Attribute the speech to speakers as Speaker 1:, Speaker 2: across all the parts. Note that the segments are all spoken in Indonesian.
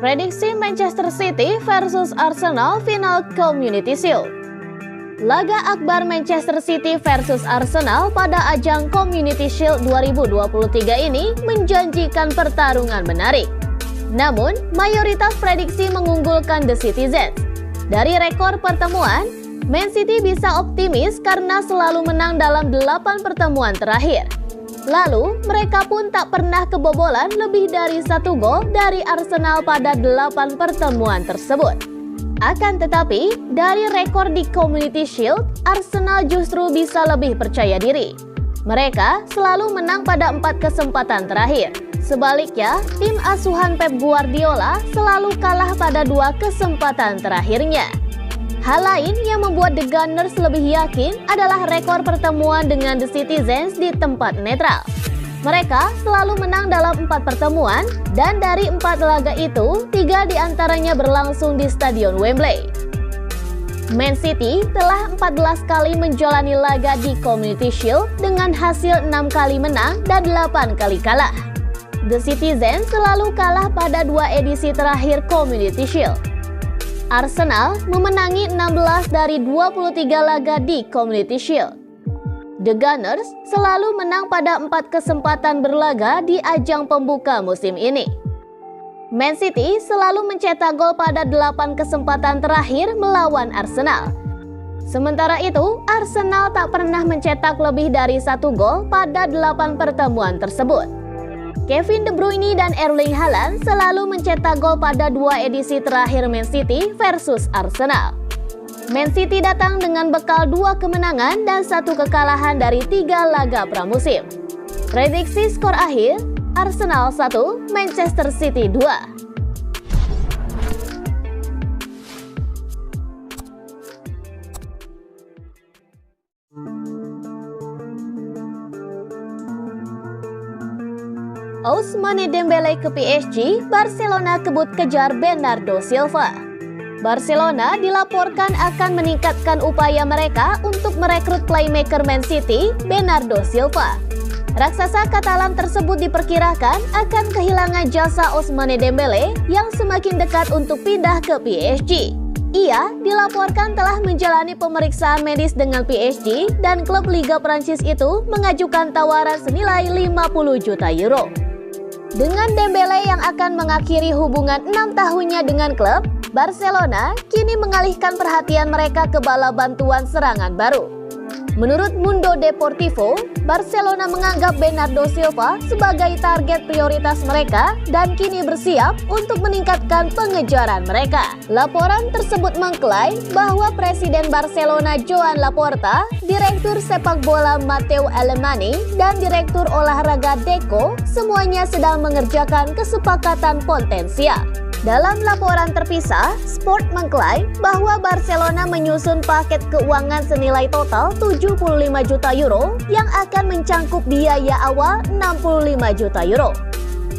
Speaker 1: Prediksi Manchester City versus Arsenal final Community Shield. Laga akbar Manchester City versus Arsenal pada ajang Community Shield 2023 ini menjanjikan pertarungan menarik. Namun, mayoritas prediksi mengunggulkan The Citizens. Dari rekor pertemuan, Man City bisa optimis karena selalu menang dalam 8 pertemuan terakhir. Lalu, mereka pun tak pernah kebobolan lebih dari 1 gol dari Arsenal pada 8 pertemuan tersebut. Akan tetapi, dari rekor di Community Shield, Arsenal justru bisa lebih percaya diri. Mereka selalu menang pada 4 kesempatan terakhir. Sebaliknya, tim asuhan Pep Guardiola selalu kalah pada 2 kesempatan terakhirnya. Hal lain yang membuat The Gunners lebih yakin adalah rekor pertemuan dengan The Citizens di tempat netral. Mereka selalu menang dalam 4 pertemuan, dan dari 4 laga itu, 3 diantaranya berlangsung di Stadion Wembley. Man City telah 14 kali menjalani laga di Community Shield dengan hasil 6 kali menang dan 8 kali kalah. The Citizens selalu kalah pada 2 edisi terakhir Community Shield. Arsenal memenangi 16 dari 23 laga di Community Shield. The Gunners selalu menang pada 4 kesempatan berlaga di ajang pembuka musim ini. Man City selalu mencetak gol pada 8 kesempatan terakhir melawan Arsenal. Sementara itu, Arsenal tak pernah mencetak lebih dari 1 gol pada 8 pertemuan tersebut. Kevin De Bruyne dan Erling Haaland selalu mencetak gol pada 2 edisi terakhir Man City versus Arsenal. Man City datang dengan bekal 2 kemenangan dan 1 kekalahan dari 3 laga pramusim. Prediksi skor akhir, Arsenal 1, Manchester City 2. Ousmane Dembele ke PSG, Barcelona kebut kejar Bernardo Silva. Barcelona dilaporkan akan meningkatkan upaya mereka untuk merekrut playmaker Man City, Bernardo Silva. Raksasa Katalan tersebut diperkirakan akan kehilangan jasa Ousmane Dembele yang semakin dekat untuk pindah ke PSG. Ia dilaporkan telah menjalani pemeriksaan medis dengan PSG dan klub Liga Prancis itu mengajukan tawaran senilai 50 juta euro. Dengan Dembele yang akan mengakhiri hubungan 6 tahunnya dengan klub, Barcelona kini mengalihkan perhatian mereka ke bala bantuan serangan baru. Menurut Mundo Deportivo, Barcelona menganggap Bernardo Silva sebagai target prioritas mereka dan kini bersiap untuk meningkatkan pengejaran mereka. Laporan tersebut mengklaim bahwa Presiden Barcelona Joan Laporta, Direktur Sepak Bola Matteo Alemany, dan Direktur Olahraga Deco semuanya sedang mengerjakan kesepakatan potensial. Dalam laporan terpisah, Sport mengklaim bahwa Barcelona menyusun paket keuangan senilai total 75 juta euro yang akan mencangkup biaya awal 65 juta euro.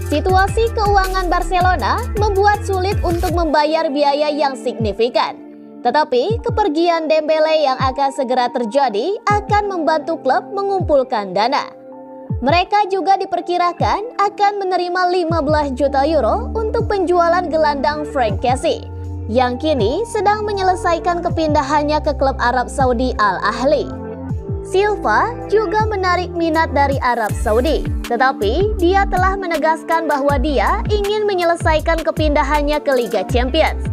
Speaker 1: Situasi keuangan Barcelona membuat sulit untuk membayar biaya yang signifikan. Tetapi kepergian Dembele yang akan segera terjadi akan membantu klub mengumpulkan dana. Mereka juga diperkirakan akan menerima 15 juta euro untuk penjualan gelandang Frank Kessie, yang kini sedang menyelesaikan kepindahannya ke klub Arab Saudi Al Ahly. Silva juga menarik minat dari Arab Saudi, tetapi dia telah menegaskan bahwa dia ingin menyelesaikan kepindahannya ke Liga Champions.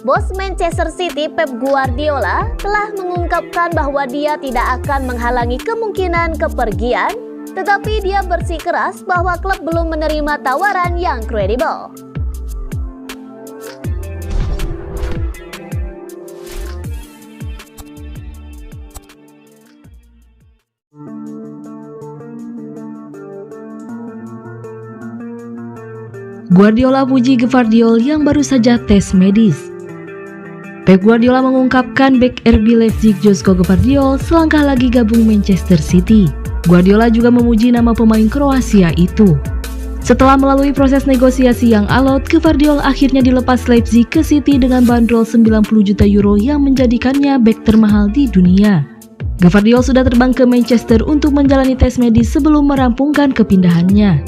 Speaker 1: Bos Manchester City Pep Guardiola telah mengungkapkan bahwa dia tidak akan menghalangi kemungkinan kepergian, tetapi dia bersikeras bahwa klub belum menerima tawaran yang kredibel.
Speaker 2: Guardiola puji Gvardiol yang baru saja tes medis. Pep Guardiola mengungkapkan bek RB Leipzig Joško Gvardiol selangkah lagi gabung Manchester City. Guardiola juga memuji nama pemain Kroasia itu. Setelah melalui proses negosiasi yang alot, Gvardiol akhirnya dilepas Leipzig ke City dengan bandrol 90 juta euro yang menjadikannya bek termahal di dunia. Gvardiol sudah terbang ke Manchester untuk menjalani tes medis sebelum merampungkan kepindahannya.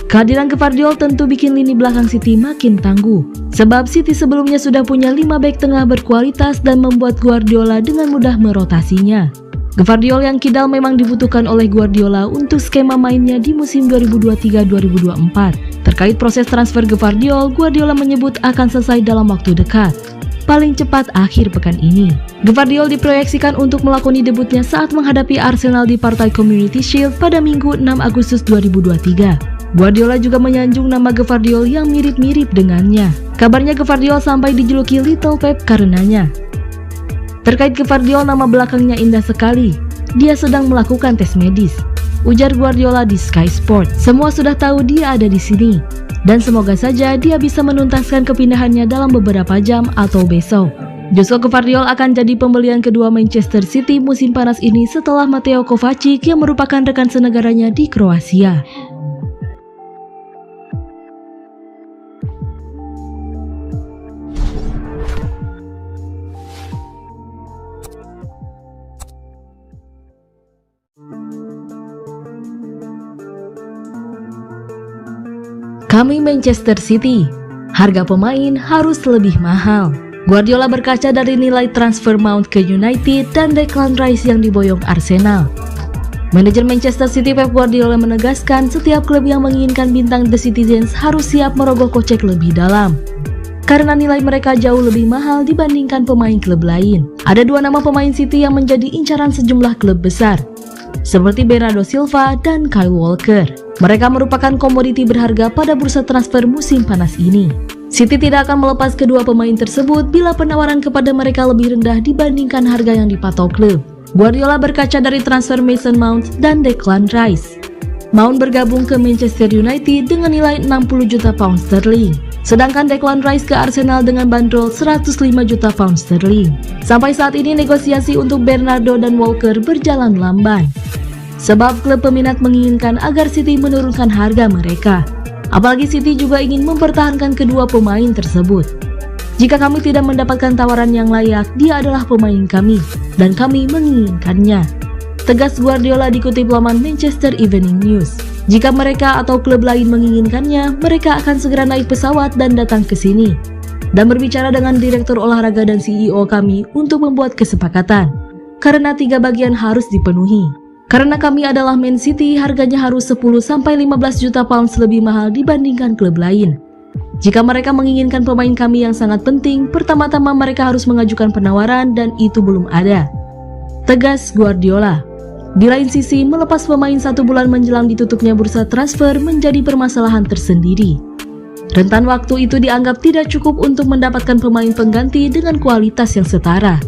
Speaker 2: Kehadiran Gvardiol tentu bikin lini belakang City makin tangguh, sebab City sebelumnya sudah punya 5 bek tengah berkualitas dan membuat Guardiola dengan mudah merotasinya. Gvardiol yang kidal memang dibutuhkan oleh Guardiola untuk skema mainnya di musim 2023-2024. Terkait proses transfer Gvardiol, Guardiola menyebut akan selesai dalam waktu dekat, paling cepat akhir pekan ini. Gvardiol diproyeksikan untuk melakoni debutnya saat menghadapi Arsenal di partai Community Shield pada Minggu 6 Agustus 2023. Guardiola juga menyanjung nama Gvardiol yang mirip-mirip dengannya. Kabarnya Gvardiol sampai dijuluki Little Pep karenanya. Terkait Gvardiol, nama belakangnya indah sekali. Dia sedang melakukan tes medis, ujar Guardiola di Sky Sport. Semua sudah tahu dia ada di sini, dan semoga saja dia bisa menuntaskan kepindahannya dalam beberapa jam atau besok. Josko Gvardiol akan jadi pembelian kedua Manchester City musim panas ini setelah Mateo Kovacic yang merupakan rekan senegaranya di Kroasia. Kami Manchester City, harga pemain harus lebih mahal. Guardiola berkaca dari nilai transfer Mount ke United dan Declan Rice yang diboyong Arsenal. Manajer Manchester City Pep Guardiola menegaskan setiap klub yang menginginkan bintang The Citizens harus siap merogoh kocek lebih dalam, karena nilai mereka jauh lebih mahal dibandingkan pemain klub lain. Ada 2 nama pemain City yang menjadi incaran sejumlah klub besar, seperti Bernardo Silva dan Kyle Walker. Mereka merupakan komoditi berharga pada bursa transfer musim panas ini. City tidak akan melepas kedua pemain tersebut bila penawaran kepada mereka lebih rendah dibandingkan harga yang dipatok klub. Guardiola berkaca dari transfer Mason Mount dan Declan Rice. Mount bergabung ke Manchester United dengan nilai 60 juta pound sterling, sedangkan Declan Rice ke Arsenal dengan bandrol 105 juta pound sterling. Sampai saat ini negosiasi untuk Bernardo dan Walker berjalan lamban, sebab klub peminat menginginkan agar City menurunkan harga mereka. Apalagi City juga ingin mempertahankan kedua pemain tersebut. Jika kami tidak mendapatkan tawaran yang layak, dia adalah pemain kami, dan kami menginginkannya, tegas Guardiola dikutip laman Manchester Evening News. Jika mereka atau klub lain menginginkannya, mereka akan segera naik pesawat dan datang ke sini, dan berbicara dengan direktur olahraga dan CEO kami untuk membuat kesepakatan, karena 3 bagian harus dipenuhi. Karena kami adalah Man City, harganya harus 10-15 juta pounds lebih mahal dibandingkan klub lain. Jika mereka menginginkan pemain kami yang sangat penting, pertama-tama mereka harus mengajukan penawaran dan itu belum ada, tegas Guardiola. Di lain sisi, melepas pemain 1 bulan menjelang ditutupnya bursa transfer menjadi permasalahan tersendiri. Rentan waktu itu dianggap tidak cukup untuk mendapatkan pemain pengganti dengan kualitas yang setara.